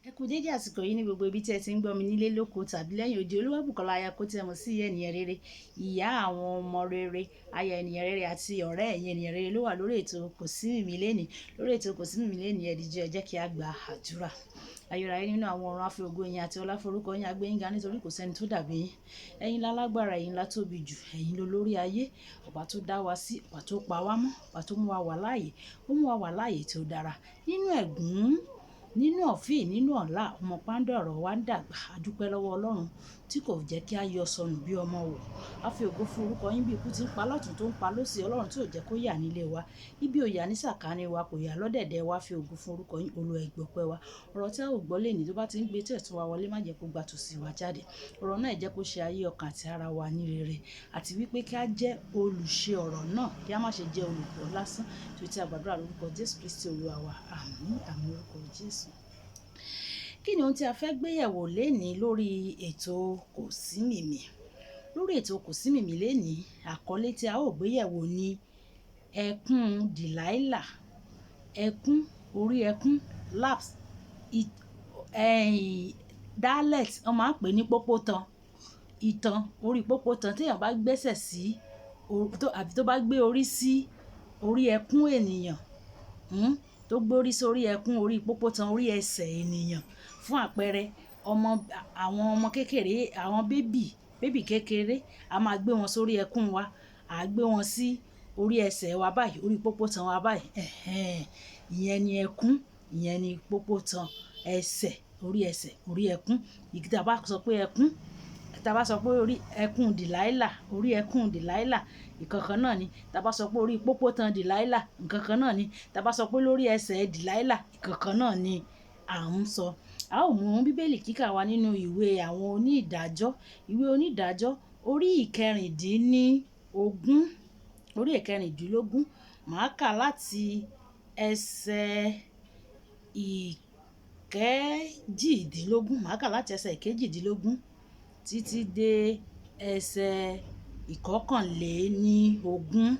Ẹ kú dédé àsìkò yìí ní gbogbo ibi tí ẹ ti ń gbọ́ mi nílé lóko tàbí lẹ́yìn odi. Olúwabùkọ́lá aya kó tí ẹ mọ̀ sí ìyá ènìyàn rere, ìyá àwọn ọmọ rere, aya ènìyàn rere àti ọ̀rẹ́ ẹ̀yin ènìyàn rere ló wà lórí ètò Kò Sí Mìmí Lénìí. Lórí ètò Kò Sí Mìmí Lénìí ẹ jẹ́ kí a gba àdúrà. Ayérayé nínú àwọn ọ̀run, a fi ògo yín àti ọlá forúkọ yín, a gbé yín ga nítorí kò sẹ́ni tó dàbí yín. Ẹ̀yin lálágbára, ẹ̀yin lá tóbi jù, ẹ̀yin lolórí ayé, ọba tó dá wa sí, ọba tó pa wá mọ́, ọba tó mú wa wà láàyè, ó mú wa wà láàyè tó dára. Nínú ẹ̀gún, nínú ọ̀fìn, nínú ọ̀la, ọmọ Pándọ̀rọ̀ wa ń dàgbà. A dúpẹ́ lọ́wọ́ Ọlọ́run tí kò jẹ́ kí a yọ sọnù bí ọmọ wò. A fi ògo fún orúkọ yín bí ikú ti ń pa lọ́tùn tó ń pa lósì. Ọlọ́run tí ò jẹ́ kó yà nílé wa, ibi ò yà ní sàkání wa, kò yà lọ́dẹ̀dẹ̀ wa. Fi ògo fún orúkọ yín, Olúwa ẹ gbọpẹ́ wa. Ọ̀rọ̀ tí a ò gbọ́ lénìí tó bá ti ń gbé tí ẹ̀tún wa wọlé, má jẹ́ kó gba tòsí wa jáde. Ọ̀rọ̀ náà jẹ́ kó ṣe ayé ọkàn àti ara wa ní rere, àti wípé kí a jẹ́ olùṣe ọ̀rọ̀ náà, kí a má ṣe jẹ́ olùgbọ́ lásán. Tó ti a gbàdúrà lórúkọ Jésù Kristi Olúwa wa. Àmín, àmín lórúkọ Jésù. Kí ni ohun tí a fẹ́ gbé yẹ̀wò lénìí lórí ètò Kò Sí Mìmí? Lórí ètò Kò Sí Mìmí lénìí, àkọlé tí a ó gbé yẹ̀wò ni ẹkún Delilah. Ẹkún, orí ẹkún, laps, dialect, wọ́n máa ń pè ní pópótan. Ìtàn orí pópótan téèyàn bá gbẹ́sẹ̀ sí, àbí tó bá gbé orí sí orí ẹkún ènìyàn, tó gbórí sórí ẹkún orí pópótan orí ẹsẹ̀ ènìyàn. Fún àpẹẹrẹ, àwọn ọmọ kékeré, àwọn bébì kékeré, a máa gbé wọn sórí ẹkún wa, a gbé wọn sí orí ẹsẹ̀ wa báyìí, orí pópótan wa báyìí. Ìyẹn ni ẹkún, ìyẹn ni pópótan ẹsẹ̀, orí ẹsẹ̀, orí ẹkún. Tá bá sọ pé ẹkún, tá bá sọ pé orí ẹkún Delilah, orí ẹkún Delilah, ìkankan náà ni. Tá bá sọ pé orí pópótan Delilah, ìkankan náà ni. Tá bá sọ pé lórí ẹsẹ̀ Delilah, ìkankan náà ni à ń sọ. A ó mú bíbélì kíkà wa nínú ìwé àwọn onídàájọ́, ìwé onídàájọ́ orí ìkẹrìndínlógún. Màá kà láti ẹsẹ̀ ìkejìdínlógún. Màá kà láti ẹsẹ̀ ìkejìdínlógún títí dé ẹsẹ̀ ìkọkànléníogún.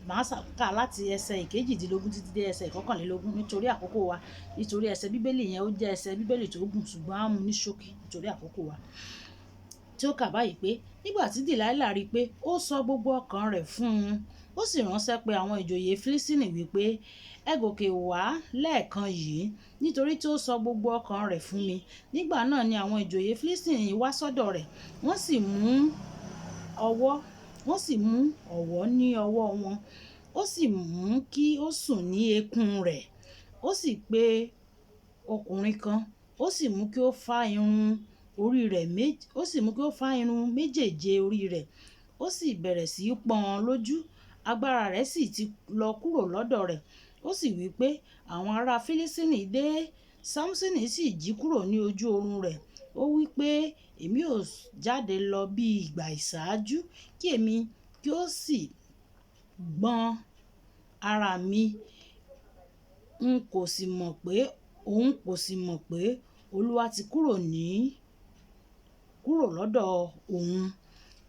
Màá kà láti ẹsẹ̀ ìkejìdínlógún títí dé ẹsẹ̀ ìkọkànlélógún nítorí àkókò wa. Nítorí ẹsẹ̀ bíbélì yẹn ó jẹ́ ẹsẹ̀ bíbélì tó gùn, ṣùgbọ́n á mú ní ṣókí nítorí àkókò wa. Tí ó kà báyìí pé, nígbà tí Delilah rí pé ó sọ gbogbo ọkàn rẹ̀ fún un, ó sì ránṣẹ́ pé àwọn ìjòyè Fílístínì wípé, ẹ gòkè wá lẹ́ẹ̀kan yìí, nítorí tí ó sọ gbogbo ọkàn rẹ̀ fún mi. Nígbà náà ni àwọn ìjòyè Fílístínì wá sọ́dọ̀ rẹ̀, wọ́n sì mú ọ̀wọ̀ ní ọwọ́ wọn, ó sì mú kí ó sùn ní eékún rẹ̀. Ó sì pe ọkùnrin kan, ó sì mú kí ó fá irun méjèèje orí rẹ̀. Ó sì bẹ̀rẹ̀ sí í pọ́n ọn lójú. Agbára rẹ̀ sì ti lọ kúrò lọ́dọ̀ rẹ̀. Ó sì wí pé, àwọn ará Fílístínì dé. Sámúsónì sì jí kúrò ní ojú oorun rẹ̀. Ó wí pé, èmi ò jáde lọ bí ìgbà ìṣáájú, kí èmi kí ó sì gbọ̀n ara mi. Òun kò sì mọ̀ pé Olúwa ti kúrò lọ́dọ̀ òun.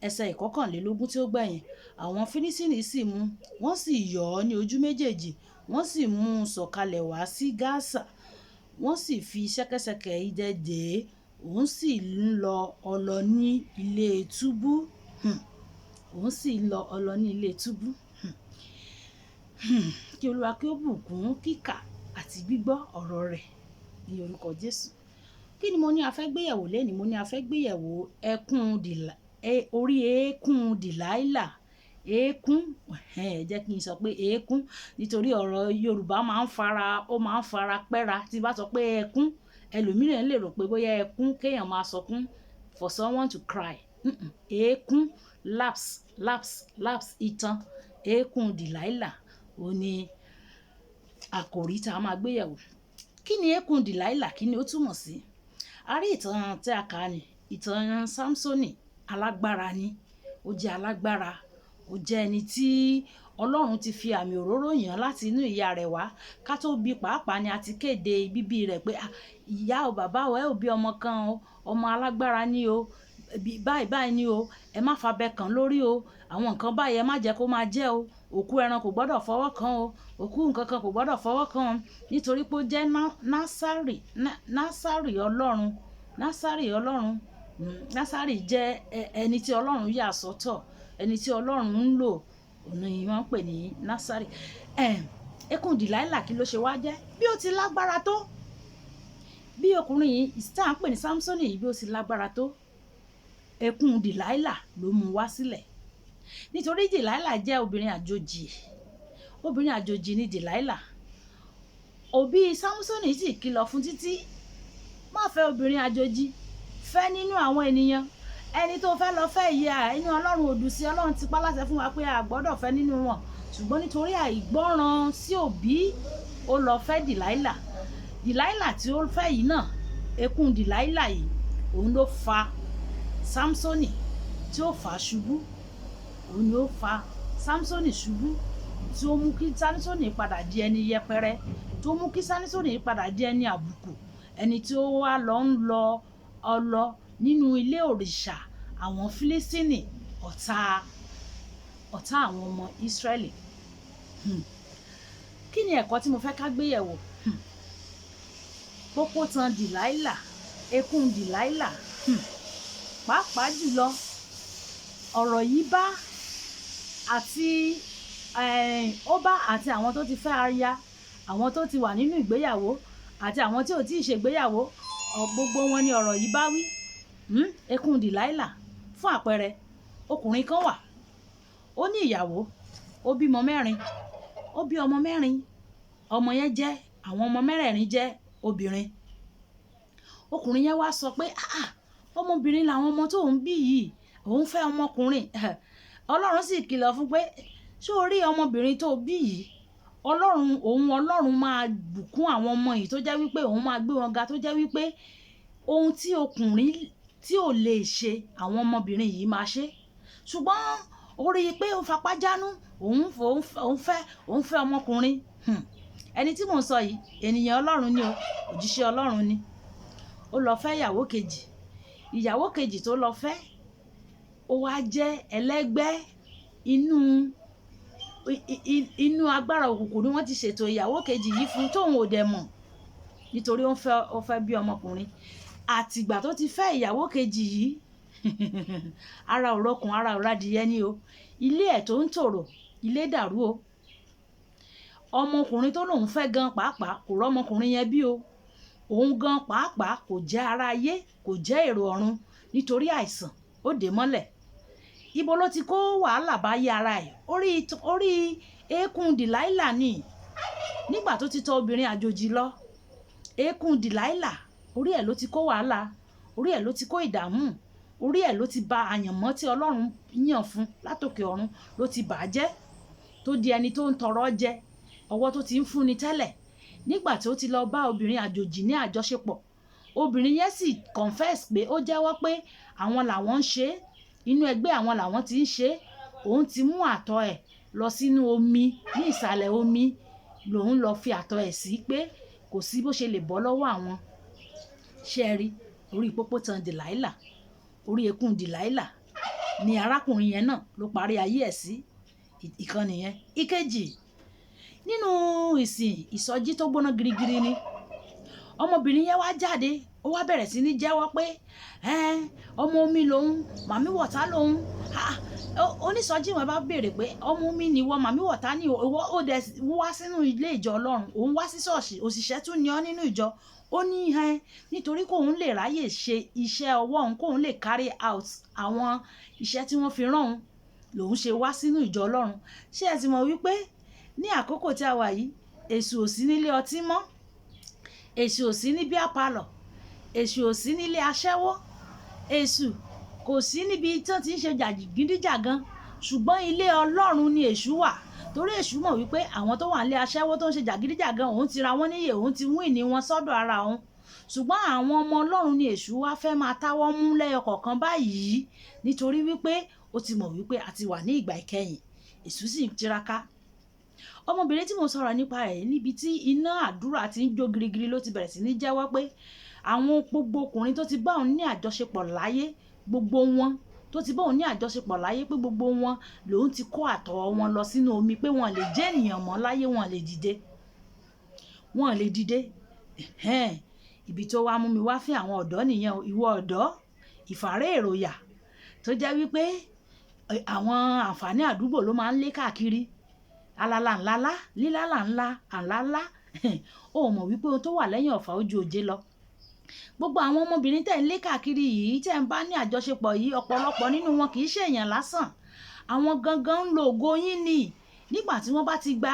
Ẹsẹ̀ ìkọkànlélógún tí ó gbẹ̀yìn. Àwọn Fílístínì sì mú, wọ́n sì yọ̀ ọ́ ní ojú méjèèjì, wọ́n sì mú un sọ̀kalẹ̀ wá sí Gásà. Wọ́n sì fi ṣẹ́kẹ́ṣẹkẹ̀ idẹ dè é. Òun sì ń lọ ọlọ ní ilé túbú. Kí Olúwa kí ó bùkún kíkà àti gbígbọ́ ọ̀rọ̀ rẹ̀ ní orúkọ Jésù. Kí ni mo ní a fẹ́ gbé yẹ̀wò lénìí? Mo ní a fẹ́ gbé yẹ̀wò orí eékún Delilah. Eékún, jẹ́ kí n sọ pé eékún, nítorí ọ̀rọ̀ Yorùbá máa ń fara pẹ́ra. Tí bá sọ pé ẹkún, ẹlòmíràn lè rò pé bóyá ẹkún kéèyàn máa sọkún, for someone to cry. Eékún, laps, ìtàn eékún Delilah ó ní àkòrí tá a máa gbé yẹ̀wò. Kí ni eékún Delilah? Kí ni ó túmọ̀ sí? A rí ìtàn tí a kà ní ìtàn Sámúsónì. Alágbára ni, ó jẹ́ alágbára, ó jẹ́ ẹni tí Ọlọ́run ti fi àmì òróró yàn láti inú ìyá rẹ̀ wá. Ká tó bí pàápàá ni a ti kéde bíbí rẹ̀ pé ìyá o, bàbá o, ẹ ò bí ọmọ kan o, ọmọ alágbára ni o. báyìí báyìí ni o, ẹ má fabẹ kàn lórí o, àwọn nǹkan báyìí ẹ má jẹ́ kó máa jẹ o, òkú ẹran kò gbọ́dọ̀ fọwọ́ kàn o, òkú nǹkan kan kò gbọ́dọ̀ fọwọ́ kàn o, nítorí pé ó jẹ́ násárì ọlọ́run. Násárì ọlọ́run, násárì jẹ́ ẹni tí ọlọ́run yà sọ́tọ̀, ẹni tí ọlọ́run ń lò, òun ni wọ́n ń pè ní násárì. Eékún Delilah kí ló ṣe wá jẹ́ bí ó ti lágbára tó, bí ọkùnrin yìí tá à ń pè ní Samson yìí bí ó ti lágbára tó, eékún Delilah ló mú wá sílẹ̀. Nítorí Delilah jẹ́ obìnrin àjòjì, obìnrin àjòjì ni Delilah. Òbí Samson sì kìlọ̀ fún títí, má fẹ́ obìnrin àjòjì, fẹ́ nínú àwọn ènìyàn. Ẹni tó fẹ́ lọ fẹ́ ìyá inú ọlọ́run òdù sí, ọlọ́run ti pa láṣẹ fún wa pé a gbọ́dọ̀ fẹ́ nínú wọn, ṣùgbọ́n nítorí àìgbọ́ràn sí òbí ó lọ fẹ́ Delilah. Delilah tí ó fẹ́ yìí náà, eékún Delilah yìí òun ló fa Samsoni tí ó fà á ṣubú, òun ni ó fa Samsoni ṣubú, tí ó mú kí Samsoni padà di ẹni yẹpẹrẹ, tó mú kí Samsoni padà di ẹni àbùkù, ẹni tí ó wá lọ ń lọ ọlọ nínú ilé òrìṣà àwọn Fílístínì, ọ̀tá àwọn ọmọ Ísírẹ́lì. Kí ni ẹ̀kọ́ tí mo fẹ́ ká gbé yẹ̀wò? Pópó tan Delilah, eékún Delilah, pàápàá jùlọ ọ̀rọ̀ yìí bá àti àwọn tó ti fẹ́ aya, àwọn tó ti wà nínú ìgbéyàwó àti àwọn tí ò tí ì ṣègbéyàwó, gbogbo wọn ni ọ̀rọ̀ yìí bá wí. Eékún Delilah fún àpẹẹrẹ, ọkùnrin kan wà, ó ní ìyàwó, ó bímọ 4, ó bí ọmọ 4, ọmọ yẹn jẹ́, àwọn ọmọ 4 jẹ́ obìnrin. Ọkùnrin yẹn wá sọ pé ọmọbìnrin làwọn ọmọ tó ń bí yìí, òun fẹ́ ọmọkùnrin. Ọlọ́run sì kìlọ̀ fún pé ṣé o rí ọmọbìnrin tó bí yìí, Ọlọ́run máa bùkún àwọn ọmọ yìí, tó jẹ́ wípé òun máa gbé wọn ga, tó jẹ́ wípé ohun tí ọkùnrin tí ò lè ṣe àwọn ọmọbìnrin yìí máa ṣe. Ṣùgbọ́n ó rí i pé ó fapá jánú, òun fẹ́ ọmọkùnrin. Ẹni tí mò ń sọ yìí ènìyàn Ọlọ́run ni o, òjíṣẹ́ Ọlọ́run ni. Ó lọ fẹ́ ìyàwó kejì tó lọ fẹ́, ó wá jẹ́ ẹlẹ́gbẹ́ inú agbára òkùnkùn ni wọ́n ti ṣètò ìyàwó kejì yìí fún, tóun ò dẹ̀ mọ̀, nítorí ó fẹ́ bí ọmọkùnrin. Àtìgbà tó ti fẹ́ ìyàwó kejì yìí ara ò rọkùn, ara ò radìyẹ ni o, ilé ẹ̀ tó ń tòrò, ilé dàrú o. Ọmọkùnrin tó lòun fẹ́ gan pàápàá kò rọ́mọkùnrin yẹn bí o, òun gan pàápàá kò jẹ́ ara ayé, kò jẹ́ èrò ọ̀run, nítorí àìsàn ó dè mọ́lẹ̀. Ibo ló ti kó wàhálà bá yé ara ẹ̀? Orí eékún Delilah ni. Nígbà tó ti tọ obìnrin àjòjì lọ, eékún Delilah orí ẹ̀ ló ti kó wàhálà, orí ẹ̀ ló ti kó ìdààmú, orí ẹ̀ ló ti ba àyànmọ́ tí Ọlọ́run yàn fún látòkè ọ̀run ló ti bà á jẹ́, tó di ẹni tó ń tọrọ jẹ, ọwọ́ tó ti ń fúnni tẹ́lẹ̀. Nígbà tí ó ti lọ bá obìnrin àjòjì ní àjọṣepọ̀, obìnrin yẹn sì confess pé ó jẹ́wọ́ pé àwọn làwọn ń ṣe, inú ẹgbẹ́ àwọn làwọn ti ń ṣe, òun ti mú àtọ̀ ẹ̀ lọ sínú omi, ní ìsàlẹ̀ omi lòun lọ fi àtọ̀ ẹ̀ sí, pé kò sí bó ṣe lè bọ́ lọ́wọ́ àwọn. Ṣé ẹ rí? Orí pópó tan Delilah, orí eékún Delilah ni arákùnrin yẹn náà ló parí ayé ẹ̀ sí. Ìkan nìyẹn. Ìkejì, nínú ìsọjí tó gbóná girigiri ni ọmọbìnrin yẹn wá jáde, ó wá bẹ̀rẹ̀ sí ní jẹ́wọ́ pé ọmọ omi lòun, màmí wọ̀tá lòun. Onísọjí wọn bá béèrè pé ọmọ omi ni wọ́n, màmí wọ̀tá ni ó dẹ̀ wá sínú ilé ìjọ Ọlọ́run, òun wá sí ṣọ́ọ̀ṣì, òṣìṣẹ́ tún ni ọ́ nínú ìjọ. Ó ní nítorí kóun lè ráyè ṣe iṣẹ́ ọwọ́ òun, kóun lè carry out àwọn iṣẹ́ tí wọ́n fi rán òun, lòun ṣe wá sínú ìjọ Ọlọ́run. Ṣé ẹ ti mọ̀ wípé ní àkókò tí a wà yìí, èṣù ò sí nílé ọtí mọ́, èṣù ò sí ní bíà pálọ̀, èṣù ò sí nílé aṣẹ́wó, èṣù kò sí níbi tí wọ́n ti ń ṣe jàgídíjàgan, ṣùgbọ́n ilé Ọlọ́run ni èṣù wà. Torí èṣù mọ̀ wípé àwọn tó wà nílé aṣẹ́wó tó ń ṣe jàgídíjàgan, òun ti ra wọ́n níyè, òun ti wín ní wọn sọ́dọ̀ ara òun. Ṣùgbọ́n àwọn ọmọ Ọlọ́run ni èṣù wá fẹ́ máa táwọ́ mú lẹ́yọ kọ̀ọ̀kan báyìí, nítorí wípé ó ti mọ̀ wípé a ti wà ní ìgbà ìkẹyìn, èṣù sì ń tiraka. Ọmọbìnrin tí mo sọ̀rọ̀ nípa rẹ̀, níbi tí iná àdúrà ti ń jó girigiri ló ti bẹ̀rẹ̀ sí ní jẹ́wọ́ pé àwọn gbogbo ọkùnrin tó ti bá òun ní àjọṣepọ̀ láyé gbogbo wọn tó ti bóun ní àjọṣepọ̀ láyé pé gbogbo wọn lòun ti kó àtọ̀ wọn lọ sínú omi pé wọn lè jẹ́ ènìyàn mọ́ láyé, wọn lè dìde ibi tó wá mú mi wá fún àwọn ọ̀dọ́ nìyẹn. Ìwọ ọ̀dọ́ ìfàrẹ́ èròyà tó jẹ́ wípé àwọn àǹfààní àdúgbò ló máa ń lé káàkiri alala ńláńlá lílálà ńlá àńláńlá ó mọ̀ wípé ohun tó wà lẹ́yìn ọ̀fà ojú òjé lọ. Gbogbo àwọn ọmọbìnrin tẹ̀ ń lé káàkiri yìí tẹ̀ ń bá ní àjọṣepọ̀ yìí ọ̀pọ̀lọpọ̀ nínú wọn kì í ṣe èèyàn lásán, àwọn gangan ń lo ògo yín ni. Nígbà tí wọ́n bá ti gba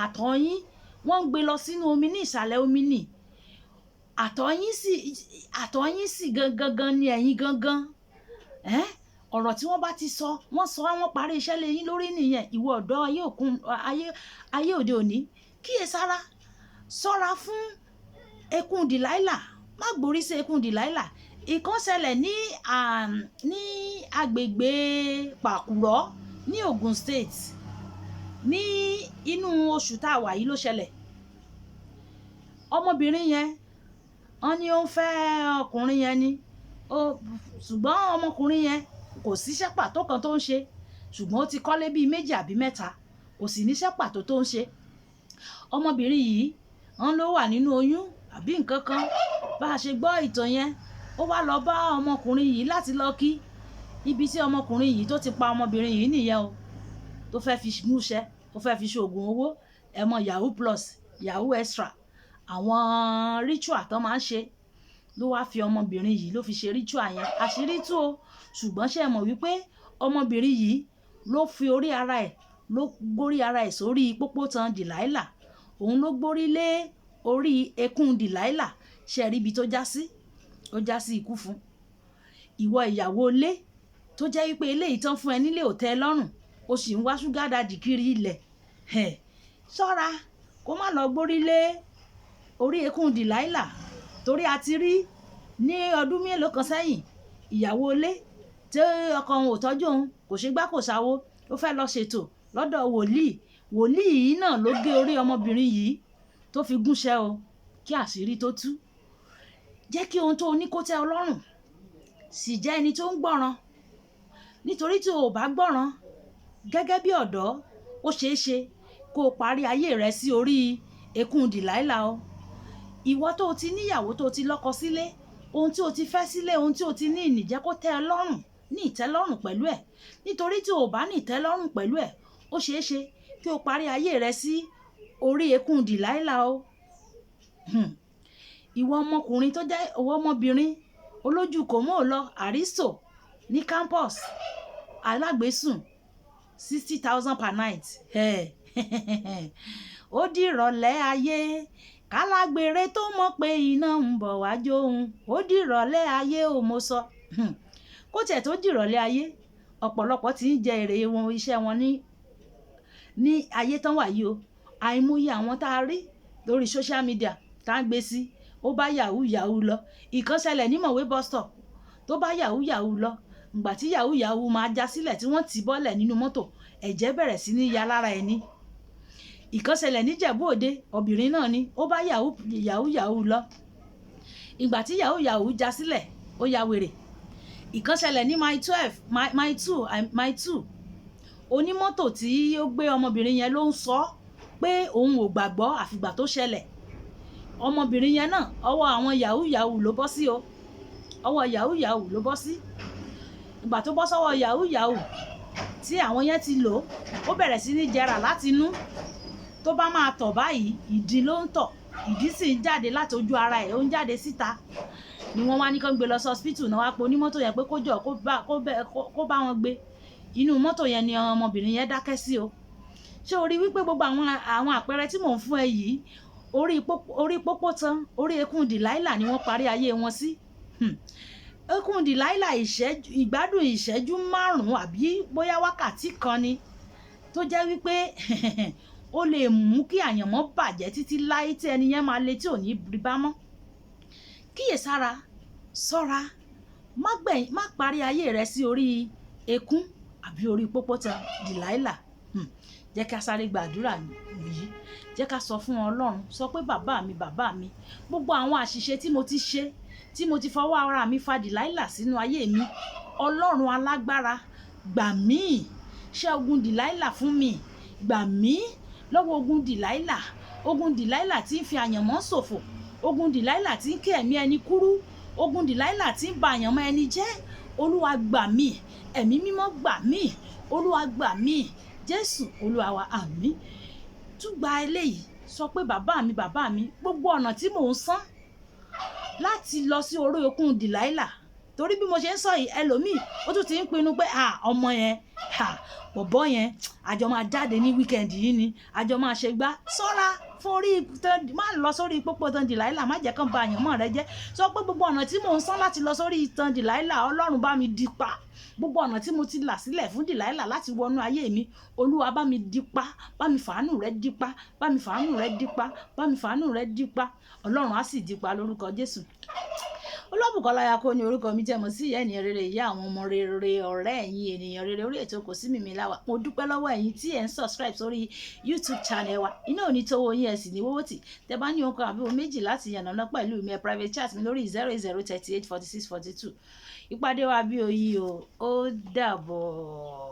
àtọ̀ yín wọ́n ń gbé lọ sínú omi ní ìsàlẹ̀ omi ni. Àtọ̀ yín sì gangan ni ẹ̀yin gangan. Ọ̀rọ̀ tí wọ́n bá ti sọ wọ́n parí iṣẹ́ lé yín lórí nìyẹn. Ìwọ ọ̀dọ́ ayé òde òní kíyèsára, ṣọ́ra fún ekun Delilah, má gborí sí ekun Delilah. Ìkan ṣẹlẹ̀ ní agbègbè Pàkúrọ́ ní Ogun State ní inú oṣù tá a wà yìí ló ṣẹlẹ̀. Ọmọbìnrin yẹn wọ́n ní ó ń fẹ́ ọkùnrin yẹn ni, ṣùgbọ́n ọmọkùnrin yẹn kò síṣẹ́ pàtó kan tó ń ṣe, ṣùgbọ́n ó ti kọ́lé bíi 2 àbí 3, kò sì níṣẹ́ pàtó tó ń ṣe. Ọmọbìnrin yìí wọ́n ló wà nínú oyún àbí nǹkan kan, bá a ṣe gbọ́ ìtàn yẹn ó wá lọ bá ọmọkùnrin yìí láti lọ kí. Ibi tí ọmọkùnrin yìí tó ti pa ọmọbìnrin yìí nìyẹn o, tó fẹ́ fi múṣẹ́, ó fẹ́ fi ṣoògùn owó, yahoo plus yahoo extra, àwọn ritual tó máa ń ṣe ló wá fi ọmọbìnrin yìí ló fi ṣe ritual yẹn. Àṣírí tú o, ṣùgbọ́n ṣe mọ̀ wípé ọmọbìnrin yìí ló fi orí ara ẹ̀ sórí pópó tan Delilah, òun ló gbórí lé orí ekun Delilah. Ṣe rí ibi tó já sí, ó já sí ikú fún. Ìwọ ìyàwó ilé tó jẹ́ wípé eléyìí tán fún ẹ nílé ò tẹ́ ẹ lọ́rùn, ó sì ń wá ṣúgà dàdì kiri ilẹ̀. Ṣọ́ra kó má lọ gbórí lé orí ekun Delilah, torí a ti rí ní ọdún mélòó kan sẹ́yìn ìyàwó ilé tí ọkọ òun ò tọ́jú òun, kò ṣe gbá kò ṣàwo, ó fẹ́ lọ ṣètò lọ́dọ̀ wòlíì yìí náà ló gé orí ọmọbìnrin yìí tó fi gúnṣẹ́ o, kí àṣírí tó tú. Jẹ́ kí ohun tó ní kó tẹ́ ọ lọ́rùn, sì jẹ́ ẹni tó ń gbọ́ràn, nítorí tí o ò bá gbọ́ràn gẹ́gẹ́ bí ọ̀dọ́ ó ṣeé ṣe kó o parí ayé rẹ sí orí ekun Delilah o. Ìwọ tó o ti níyàwó tó o ti lọ́kọ sílé, ohun tí o ti fẹ́ sílé, ohun tí o ti ní ìnìjẹ́ kó tẹ́ ẹ lọ́rùn, ní ìtẹ́lọ́rùn pẹ̀lú ẹ̀, nítorí tí o bá ní ìtẹ́lọ́rùn pẹ̀lú ẹ̀ ó ṣeé ṣe kí o parí ayé rẹ sí orí ekun Delilah o. Ìwọ ọmọkùnrin tó jẹ́ owó ọmọbìnrin olójú kò mọ́ ò lọ Aristo ní campus alágbèsùn 60,000 per night. Ó dìrọ̀lẹ́ ayé kálágbèrè tó mọ̀ pé iná ń bọ̀ wá jóun, ó dìrọ̀lẹ́ ayé ò mo sọ. Kó tiẹ̀ tó dìrọ̀lẹ́ ayé ọ̀pọ̀lọpọ̀ ti ń jẹ èrè wọn iṣẹ́ wọn ní ayé tán wà yìí o. Àìmọye àwọn tá a rí lórí social media tá a gbé sí, ó bá yahoo lọ. Ìkan ṣẹlẹ̀ ní Mọ̀wé bus stop tó bá yahoo lọ, ìgbà tí yahoo máa já sílẹ̀ tí wọ́n tì bọ́lẹ̀ nínú mọ́tò, ẹ̀jẹ̀ bẹ̀rẹ̀ sí ní ya lára ẹni. Ìkan ṣẹlẹ̀ ní Ìjẹ̀bú Òde, obìnrin náà ni ó bá yahoo lọ, ìgbà tí yahoo já sílẹ̀ ó ya wèrè. Ìkan ṣẹlẹ̀ ní mile 2 onímọ́tò tí ó gbé ọmọbìnrin yẹn ló ń sọ pé òun ò gbàgbọ́ àfìgbà tó ṣẹlẹ̀. Ọmọbìnrin yẹn náà ọwọ́ àwọn yahoo ló bọ́ sí o, ọwọ́ yahoo ló bọ́ sí. Ìgbà tó bọ́ sọ́wọ́ yahoo tí àwọn yẹn ti lò ó bẹ̀rẹ̀ sí ní jẹrà láti inú, tó bá máa tọ̀ báyìí ìdí ló ń tọ̀, ìdí sì ń jáde láti ojú ara ẹ̀, ó ń jáde síta. Ni wọ́n wá ní kó gbé lọ sí hospital náà, wá pe onímọ́tò yẹn pé kó jọ kó bá wọn gbé. Inú mọ́tò yẹn ni ọmọbìnrin yẹn dákẹ́ sí o. Ṣé o rí wípé gbogbo àwọn àpẹẹrẹ tí mò ń fún ẹ yìí orí pópó tán orí ekun Delilah ni wọ́n parí ayé wọn sí. Ekun Delilah ìgbádùn ìṣẹ́jú 5 àbí bóyá wákàtí kan ni, tó jẹ́ wípé ó lè mú kí àyànmọ́ bàjẹ́ títí láyé tí ẹni yẹn máa le tí ò ní rí bá mọ́. Kíyèsára, ṣọ́ra, má parí ayé rẹ sí orí ekun àbí orí pópó tán Delilah. Jẹ́ ká sáré gbàdúrà yìí, jẹ́ ká sọ fún Ọlọ́run, sọ pé bàbá mi, gbogbo àwọn àṣìṣe tí mo ti ṣe, tí mo ti fọwọ́ ara mi fa Delilah sínú ayé mi, ọlọ́run alágbára gbà mí, ṣẹ́ ogun Delilah fún mi, gbà mí lọ́wọ́ ogun Delilah, ogun Delilah tí ń fi àyànmọ́ ṣòfò, ogun Delilah tí ń ké ẹ̀mí ẹni kúrú, ogun Delilah tí ń ba àyànmọ́ ẹni jẹ́. Olúwa gbà mí, ẹ̀mí mímọ́ gbà mí, olúwa gbà mí, Jésù olúwa wa, àmín. Tún gba eléyìí, sọ pé bàbá mi, gbogbo ọ̀nà tí mò ń sán láti lọ sí orí okun Delilah, torí bí mo ṣe ń sọ yìí ẹlòmíì ó tún ti ń pinnu pé ọmọ yẹn bọ̀bọ́ yẹn àjọ máa jáde ní wíkẹ́ndì yìí ni, àjọ máa ṣe gbá. Ṣọ́ra fún orí má lọ sórí pópó tán Delilah, má jẹ́ kán ba àyànmọ́ rẹ jẹ́. Sọ pé gbogbo ọ̀nà tí mò ń sán láti lọ sórí tán Delilah, ọlọ́run bá mi dípa. Gbogbo ọ̀nà tí mo ti là sílẹ̀ fún Delilah láti wọnú ayé mi, olúwa bá mi dípa, bá mi fàánù rẹ dípa, bá mi fàánù rẹ dípa, bá mi fàánù rẹ dípa. Ọlọ́run á sì dípa lórúkọ Jésù. Olúwabùkọ́lá Ayako ni orúkọ mi, jẹ́ mo sí ìyá ènìyàn rere, ìyá àwọn ọmọ rere, ọ̀rẹ́ ẹ̀yin ènìyàn rere orí ètò Kò Sí Mìmí Láwà. Mo dúpẹ́ lọ́wọ́ ẹ̀yin tí ẹ̀ ń subscribe sórí YouTube channel wa. Iná ò ní tówó yín, ẹ̀ sì ní wọ́wọ́ tì. Tẹ́ bá ní ohun àbí ohun méjì láti yànnàná pẹ̀lú mi, ẹ private chat mi lórí 00384642. Ìpàdé wa bí oyin o, ó dàbọ̀.